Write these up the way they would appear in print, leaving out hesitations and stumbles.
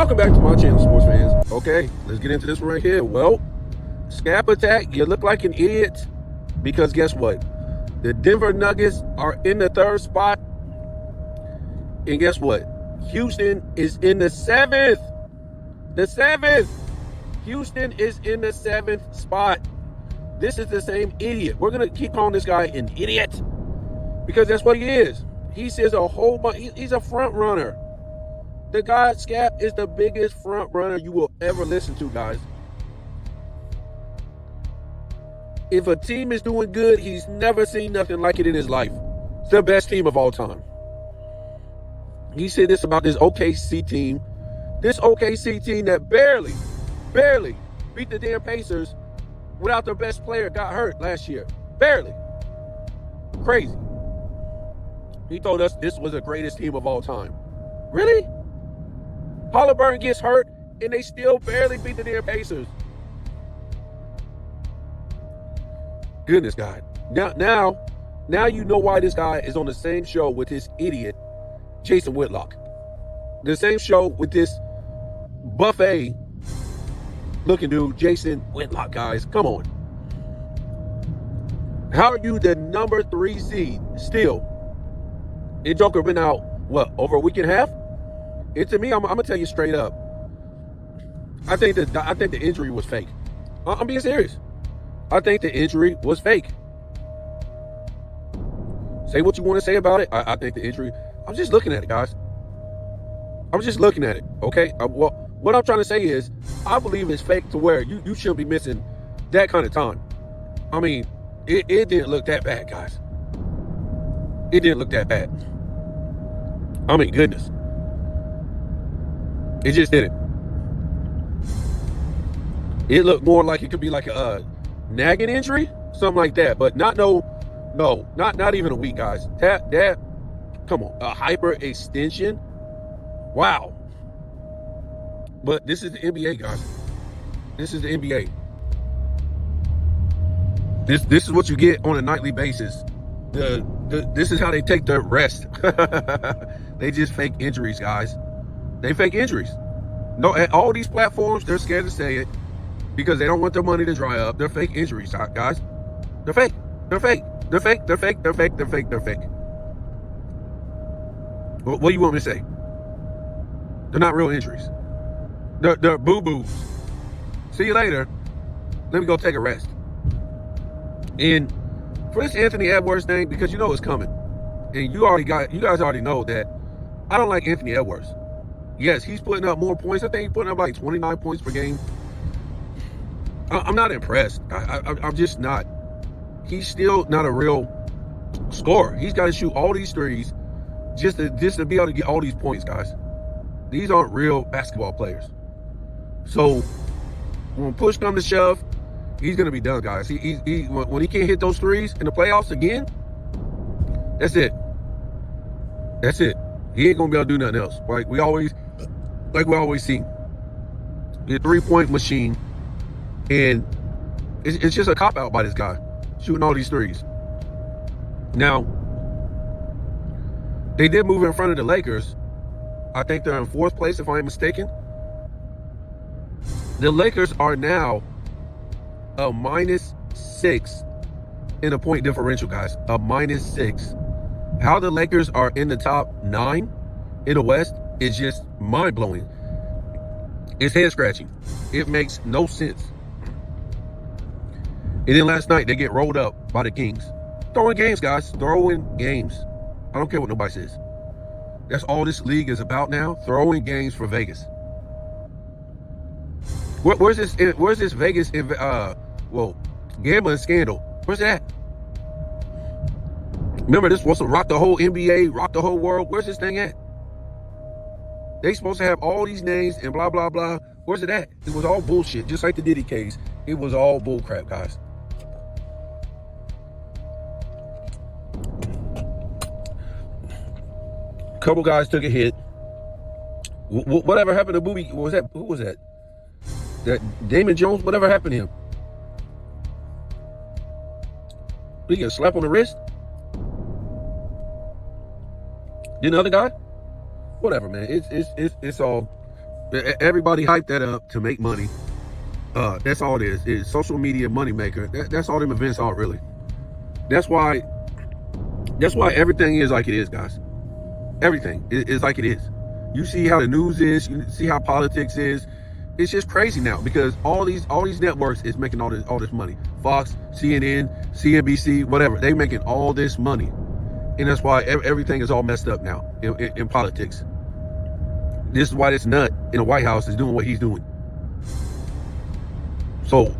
Welcome back to my channel, sports fans. Okay, let's get into this right here. Well, scap attack, you look like an idiot because guess what? The Denver Nuggets are in the 3rd spot. And guess what? Houston is in the 7th. The 7th. Houston is in the 7th spot. This is the same idiot. We're going to keep calling this guy an idiot because that's what he is. He says a whole bunch. He's a front runner. The guy, Scap, is the biggest front runner you will ever listen to, guys. If a team is doing good, he's never seen nothing like it in his life. It's the best team of all time. He said this about this OKC team. This OKC team that barely beat the damn Pacers without their best player got hurt last year. Barely. Crazy. He told us this was the greatest team of all time. Really? Halliburton gets hurt, and they still barely beat the damn Pacers. Goodness, God. Now you know why this guy is on the same show with this idiot, Jason Whitlock. The same show with this buffet-looking dude, Jason Whitlock, guys. Come on. How are you the number 3 seed still? And Joker been out, what, over a week and a half? And to me, I'm gonna tell you straight up. I think the injury was fake. I'm being serious. I think the injury was fake. Say what you want to say about it. I think the injury. I'm just looking at it, guys. I'm just looking at it. Okay. Well, what I'm trying to say is, I believe it's fake to where you shouldn't be missing that kind of time. I mean, it didn't look that bad, guys. It didn't look that bad. I mean, goodness. It just didn't. It looked more like it could be like a nagging injury, something like that. But not even a week, guys. That, come on, a hyperextension. Wow. But this is the NBA, guys. This is the NBA. This is what you get on a nightly basis. This is how they take their rest. They just fake injuries, guys. They fake injuries. No, at all these platforms, they're scared to say it because they don't want their money to dry up. They're fake injuries, guys. They're fake. They're fake. They're fake. They're fake. They're fake. They're fake. They're fake. What do you want me to say? They're not real injuries. They're boo-boos. See you later. Let me go take a rest. And for this Anthony Edwards thing, because you know it's coming, and you guys already know that I don't like Anthony Edwards. Yes, he's putting up more points. I think he's putting up like 29 points per game. I'm not impressed. I'm just not. He's still not a real scorer. He's got to shoot all these threes just to be able to get all these points, guys. These aren't real basketball players. So when push comes to shove, he's gonna be done, guys. When he can't hit those threes in the playoffs again, that's it. That's it. He ain't gonna be able to do nothing else. Like we always see. He's a 3-point machine, and it's just a cop out by this guy shooting all these threes. Now, they did move in front of the Lakers. I think they're in 4th place, if I'm mistaken. The Lakers are now a -6 in a point differential, guys. A -6. How the Lakers are in the top 9 in the West is just mind-blowing. It's head-scratching. It makes no sense. And then last night, they get rolled up by the Kings. Throwing games, guys. Throwing games. I don't care what nobody says. That's all this league is about now. Throwing games for Vegas. Where's this Vegas gambling scandal? Where's that? Remember, this was supposed to rock the whole NBA, rock the whole world. Where's this thing at? They supposed to have all these names and blah, blah, blah. Where's it at? It was all bullshit, just like the Diddy case. It was all bull crap, guys. A couple guys took a hit. Whatever happened to Booby? What was that? Who was that? That Damon Jones? Whatever happened to him? Did he get a slap on the wrist? Did the other guy? Whatever, man. It's all Everybody hyped that up to make money. That's all it is. It's social media money maker. That's all them events are really. That's why everything is like it is, guys. Everything is like it is. You see how the news is. You see how politics is. It's just crazy now because all these networks is making all this money. Fox, CNN, CNBC, whatever. They making all this money, and that's why everything is all messed up now in politics. This is why this nut in the White House is doing what he's doing. So,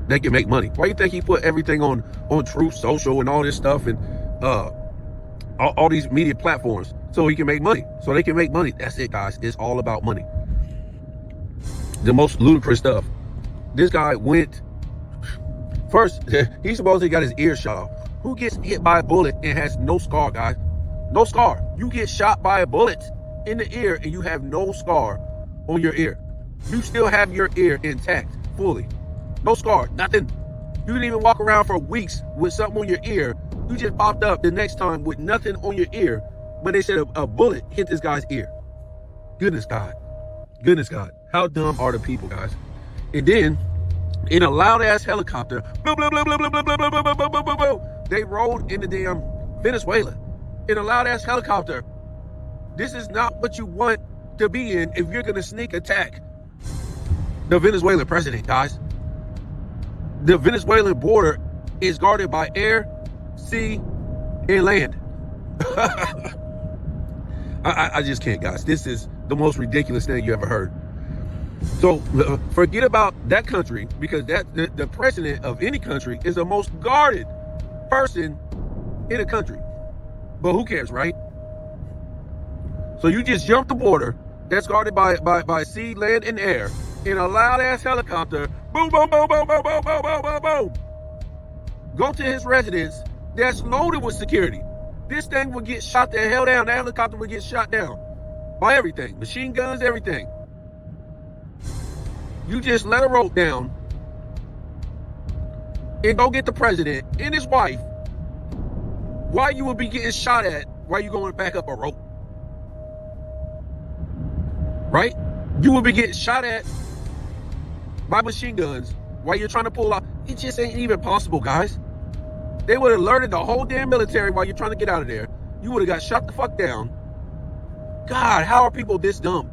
they can make money. Why do you think he put everything on Truth Social and all this stuff and all these media platforms so he can make money? So they can make money. That's it, guys. It's all about money. The most ludicrous stuff. This guy went first. He supposedly got his ear shot off. Who gets hit by a bullet and has no scar, guys? No scar. You get shot by a bullet in the ear and you have no scar on your ear. You still have your ear intact, fully. No scar, nothing. You didn't even walk around for weeks with something on your ear. You just popped up the next time with nothing on your ear, but they said a bullet hit this guy's ear. Goodness God. Goodness God. How dumb are the people, guys? And then, in a loud-ass helicopter, blah, blah, blah, blah, blah, blah, blah, blah, blah, blah, blah, blah, blah, they rode into damn Venezuela in a loud-ass helicopter. This is not what you want to be in if you're going to sneak attack the Venezuelan president, guys. The Venezuelan border is guarded by air, sea, and land. I just can't, guys. This is the most ridiculous thing you ever heard. So forget about that country, because the president of any country is the most guarded person in a country. But who cares, right? So you just jump the border that's guarded by sea, land, and air in a loud-ass helicopter. Boom, boom, boom, boom, boom, boom, boom, boom, boom, boom. Go to his residence that's loaded with security. This thing would get shot the hell down. The helicopter would get shot down by everything. Machine guns, everything. You just let a rope down and go get the president and his wife while you would be getting shot at while you going back up a rope. Right? You would be getting shot at by machine guns while you're trying to pull out. It just ain't even possible, guys. They would have alerted the whole damn military while you're trying to get out of there. You would have got shot the fuck down. God, how are people this dumb?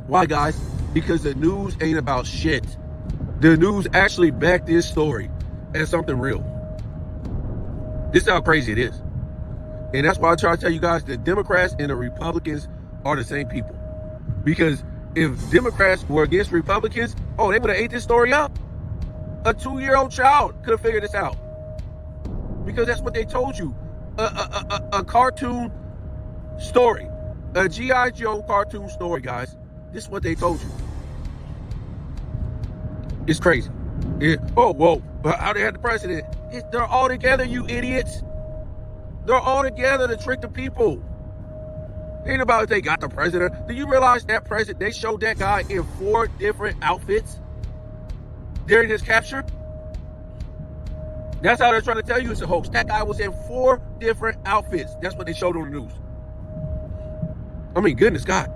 Why, guys? Because the news ain't about shit. The news actually backed this story as something real. This is how crazy it is. And that's why I try to tell you guys, the Democrats and the Republicans are the same people. Because if Democrats were against Republicans, oh, they would have ate this story up. A 2-year-old child could have figured this out. Because that's what they told you. A cartoon story. A G.I. Joe cartoon story, guys. This is what they told you. It's crazy. Oh, whoa. How they had the president? They're all together, you idiots. They're all together to trick the people. Ain't about if they got the president. Do you realize that president, they showed that guy in 4 different outfits during his capture? That's how they're trying to tell you it's a hoax. That guy was in 4 different outfits. That's what they showed on the news. I mean, goodness God.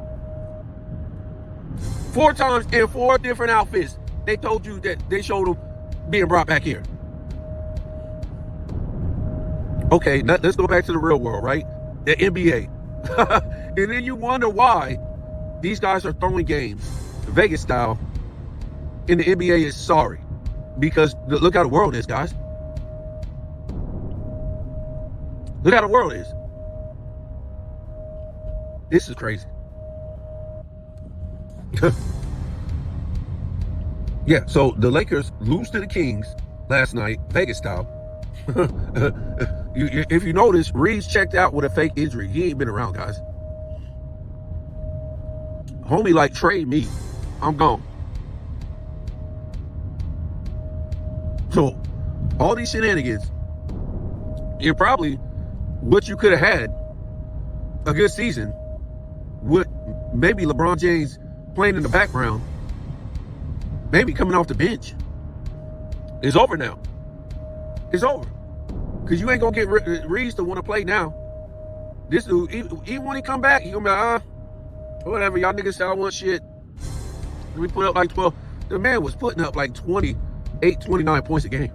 4 times in 4 different outfits. They told you that they showed him being brought back here. Okay, let's go back to the real world, right? The NBA. And then you wonder why these guys are throwing games, Vegas style, and the NBA is sorry. Because look how the world is, guys. Look how the world is. This is crazy. Yeah, so the Lakers lose to the Kings last night, Vegas style. If you notice, Reeves checked out with a fake injury. He ain't been around, guys. Homie like, trade me. I'm gone. So, all these shenanigans, and probably what you could have had a good season with maybe LeBron James playing in the background, maybe coming off the bench. It's over now. It's over. Because you ain't going to get Reeves to want to play now. This dude, even when he come back, he going to be like, Whatever, y'all niggas say I want shit. We put up like 12. The man was putting up like 28, 29 points a game.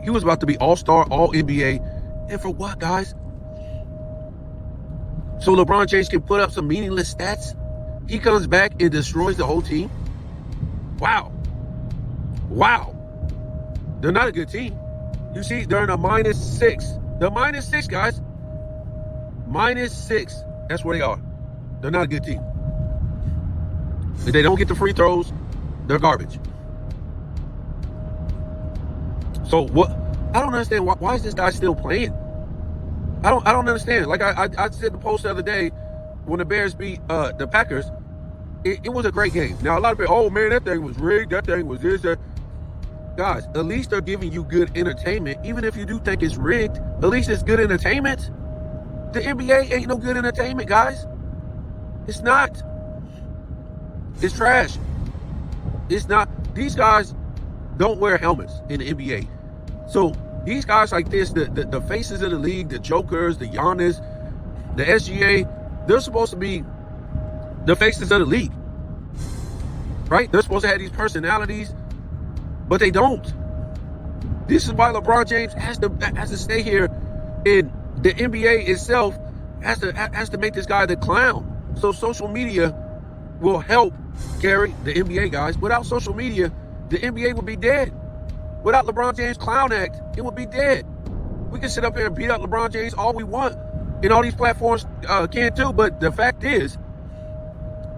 He was about to be all-star, all-NBA. And for what, guys? So LeBron James can put up some meaningless stats? He comes back and destroys the whole team? Wow. Wow. They're not a good team. You see, they're in a -6. They're -6, guys. -6. That's where they are. They're not a good team. If they don't get the free throws, they're garbage. So what? I don't understand why is this guy still playing? I don't understand. Like I said the post the other day when the Bears beat the Packers, it was a great game. Now a lot of people, oh man, that thing was rigged. That thing was this. That. Guys, at least they're giving you good entertainment. Even if you do think it's rigged, at least it's good entertainment. The NBA ain't no good entertainment, guys. It's not. It's trash. It's not. These guys don't wear helmets in the NBA. So these guys like this, the faces of the league, the Jokers, the Giannis, the SGA, they're supposed to be the faces of the league. Right? They're supposed to have these personalities, but they don't. This is why LeBron James has to stay here, and the NBA itself has to make this guy the clown. So social media will help carry the NBA, guys. Without social media, the NBA would be dead. Without LeBron James' clown act, it would be dead. We can sit up here and beat up LeBron James all we want, and all these platforms can too. But the fact is,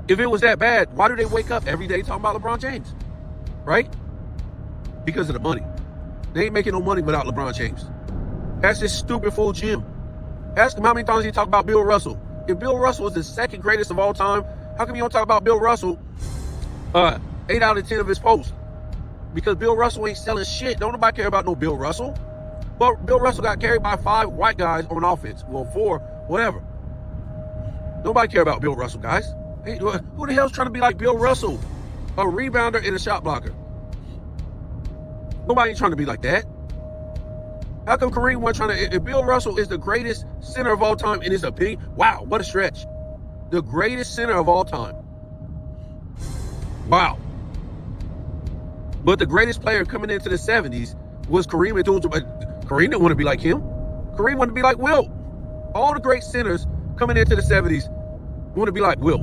if it was that bad, why do they wake up every day talking about LeBron James? Right? Because of the money. They ain't making no money without LeBron James. That's this stupid fool Jim. Ask him how many times he talked about Bill Russell. If Bill Russell is the second greatest of all time, how come you don't talk about Bill Russell 8 out of 10 of his posts? Because Bill Russell ain't selling shit. Don't nobody care about no Bill Russell. But Bill Russell got carried by 5 white guys on offense. Well, 4, whatever. Nobody care about Bill Russell, guys. Hey, who the hell's trying to be like Bill Russell? A rebounder and a shot blocker. Nobody ain't trying to be like that. How come Kareem wasn't trying to? If Bill Russell is the greatest center of all time in his opinion, wow, what a stretch. The greatest center of all time. Wow. But the greatest player coming into the 70s was Kareem Abdul-Jabbar. Kareem didn't want to be like him. Kareem wanted to be like Wilt. All the great centers coming into the 70s want to be like Wilt.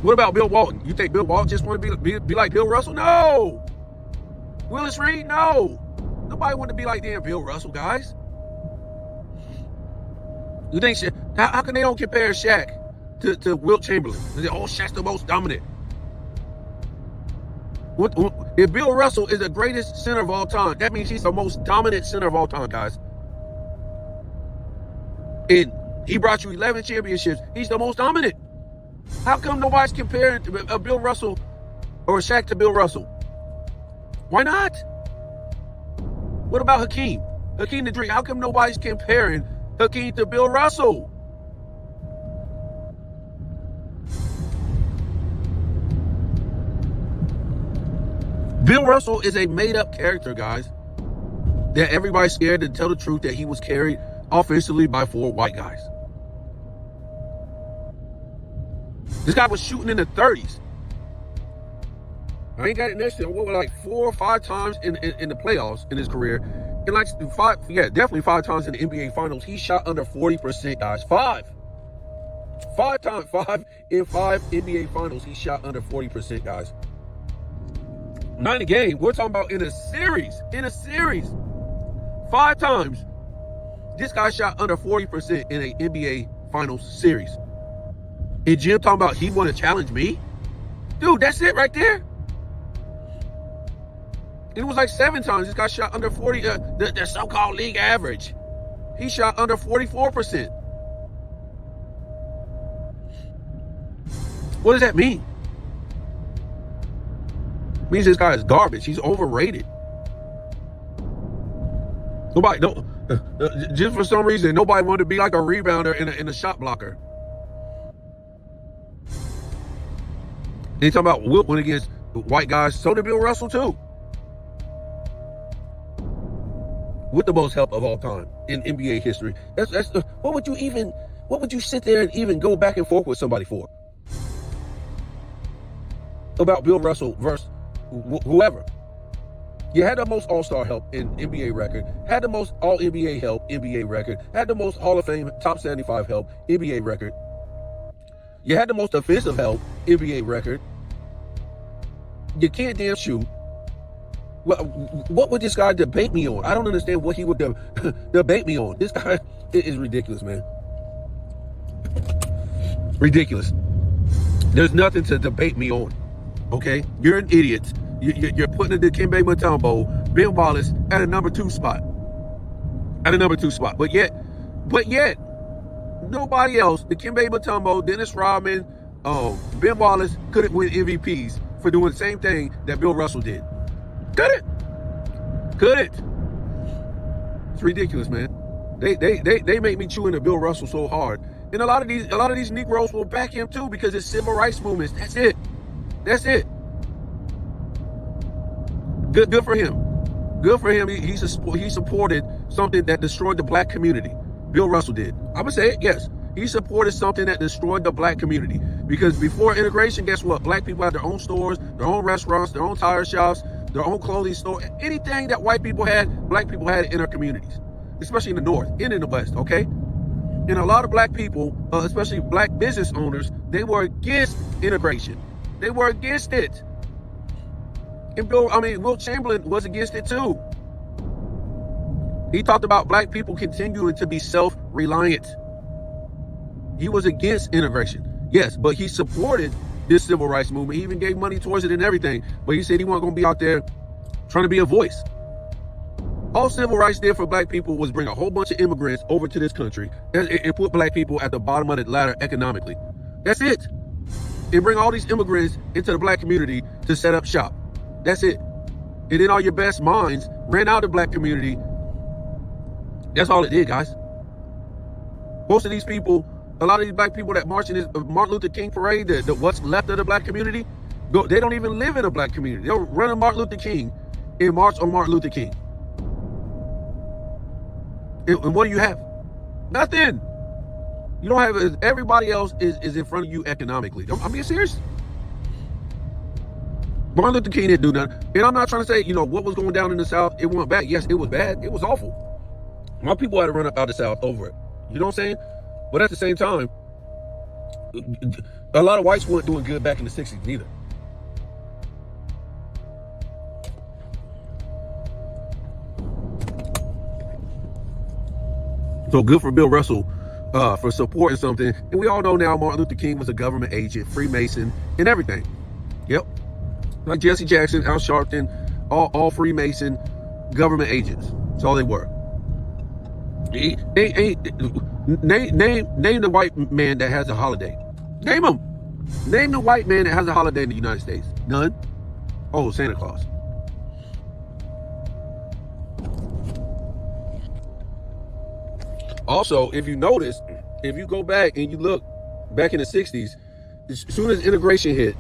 What about Bill Walton? You think Bill Walton just want to be like Bill Russell? No. Willis Reed? No. Nobody want to be like damn Bill Russell, guys. You think how can they don't compare Shaq to Wilt Chamberlain? They say, oh, Shaq's the most dominant. If Bill Russell is the greatest center of all time, that means he's the most dominant center of all time, guys. And he brought you 11 championships. He's the most dominant. How come nobody's comparing Bill Russell or Shaq to Bill Russell? Why not? What about Hakeem? Hakeem the Dream. How come nobody's comparing Hakeem to Bill Russell? Bill Russell is a made-up character, guys. That everybody's scared to tell the truth that he was carried offensively by 4 white guys. This guy was shooting in the 30s. I ain't got it next to him. What, like 4 or 5 times in the playoffs in his career. And like definitely 5 times in the NBA Finals. He shot under 40%, guys. 5 times, 5 in 5 NBA Finals. He shot under 40%, guys. Not in a game. We're talking about in a series. In a series. 5 times. This guy shot under 40% in an NBA Finals series. And Jim talking about he want to challenge me? Dude, that's it right there. It was like 7 times this guy shot under 40, the so-called league average. He shot under 44%. What does that mean? It means this guy is garbage. He's overrated. Nobody, just for some reason, nobody wanted to be like a rebounder and a shot blocker. They talking about Wilt went against white guys. So did Bill Russell too. With the most help of all time in NBA history. That's what would you even What would you sit there and even go back and forth with somebody for? About Bill Russell versus whoever. You had the most All-Star help in NBA record, had the most All-NBA help, NBA record, had the most Hall of Fame top 75 help, NBA record. You had the most offensive help, NBA record. You can't damn shoot. What would this guy debate me on? I don't understand what he would debate me on. This guy is ridiculous, man. Ridiculous. There's nothing to debate me on. Okay? You're an idiot. You're putting the Dikembe Mutombo, Ben Wallace at a number 2 spot. At a number 2 spot. But yet, nobody else, Dikembe Mutombo, Dennis Rodman, Ben Wallace couldn't win MVPs for doing the same thing that Bill Russell did. Couldn't. It's ridiculous, man. They make me chew into Bill Russell so hard. And a lot of these Negroes will back him too because it's civil rights movements. That's it. Good for him. Good for him. He supported something that destroyed the black community. Bill Russell did. I'm gonna say it, yes. He supported something that destroyed the black community. Because before integration, guess what? Black people had their own stores, their own restaurants, their own tire shops, their own clothing store. Anything that white people had, black people had in their communities. Especially in the North and in the West, okay? And a lot of black people, especially black business owners, they were against integration. They were against it. And Wilt Chamberlain was against it too. He talked about black people continuing to be self-reliant. He was against integration. Yes, but he supported this civil rights movement. He even gave money towards it and everything. But he said he wasn't going to be out there trying to be a voice. All civil rights did for black people was bring a whole bunch of immigrants over to this country and put black people at the bottom of the ladder economically. That's it. And bring all these immigrants into the black community to set up shop. That's it. And then all your best minds ran out of the black community. That's all it did, guys. Most of these people, a lot of these black people that march in this Martin Luther King parade, the what's left of the black community, they don't even live in a black community. They'll run a Martin Luther King and march on Martin Luther King. And what do you have? Nothing. You don't have, everybody else is in front of you economically. I'm being serious. Martin Luther King didn't do nothing. And I'm not trying to say, what was going down in the South, it wasn't bad. Yes, it was bad. It was awful. My people had to run up out of the South over it. You know what I'm saying? But at the same time, a lot of whites weren't doing good back in the 60s neither. So good for Bill Russell for supporting something. And we all know now Martin Luther King was a government agent, Freemason, and everything. Yep. Like Jesse Jackson, Al Sharpton, all Freemason government agents. That's all they were. Name the white man that has a holiday. Name him. Name the white man that has a holiday in the United States. None. Oh, Santa Claus. Also, if you notice, if you go back and you look back in the 60s, as soon as integration hit,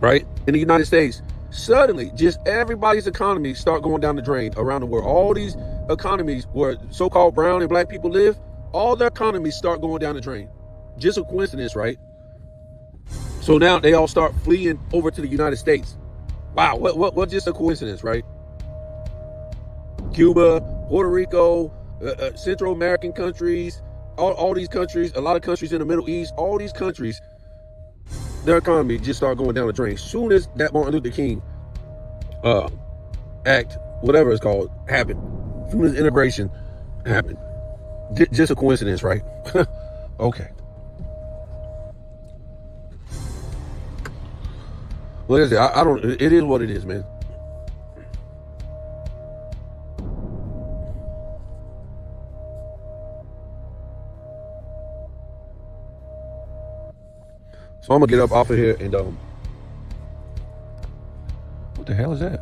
right, in the United States, suddenly just everybody's economies start going down the drain around the world. All these economies where so-called brown and black people live, all their economies start going down the drain. Just a coincidence, right? So now they all start fleeing over to the United States. Wow, what just a coincidence, right? Cuba, Puerto Rico, Central American countries, all these countries, a lot of countries in the Middle East, all these countries, their economy just started going down the drain. Soon as that Martin Luther King act, whatever it's called, happened, soon as integration happened. Just a coincidence, right? Okay. What is it? I don't, it is what it is, man. So I'm gonna get up off of here and what the hell is that?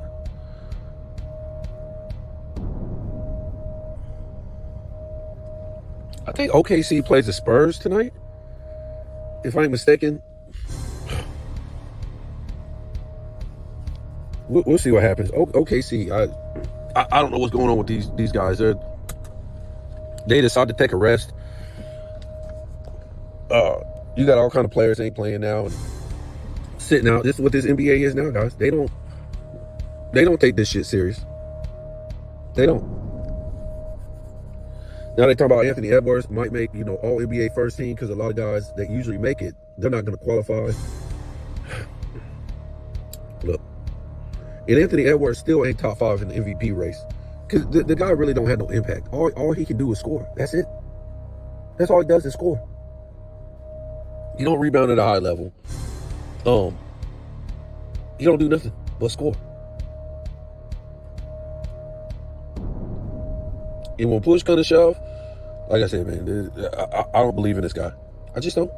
I think OKC plays the Spurs tonight, if I ain't mistaken. We'll see what happens. OKC, I don't know what's going on with these guys. They decide to take a rest. You got all kind of players ain't playing now and sitting out. This is what this NBA is now, guys. They don't take this shit serious. They don't. Now they talk about Anthony Edwards might make, all NBA first team, because a lot of guys that usually make it, they're not going to qualify. Look, and Anthony Edwards still ain't top 5 in the MVP race, because the guy really don't have no impact. All he can do is score. That's it. That's all he does is score. He don't rebound at a high level. He don't do nothing but score. And when push comes to shove, like I said, man, I don't believe in this guy. I just don't.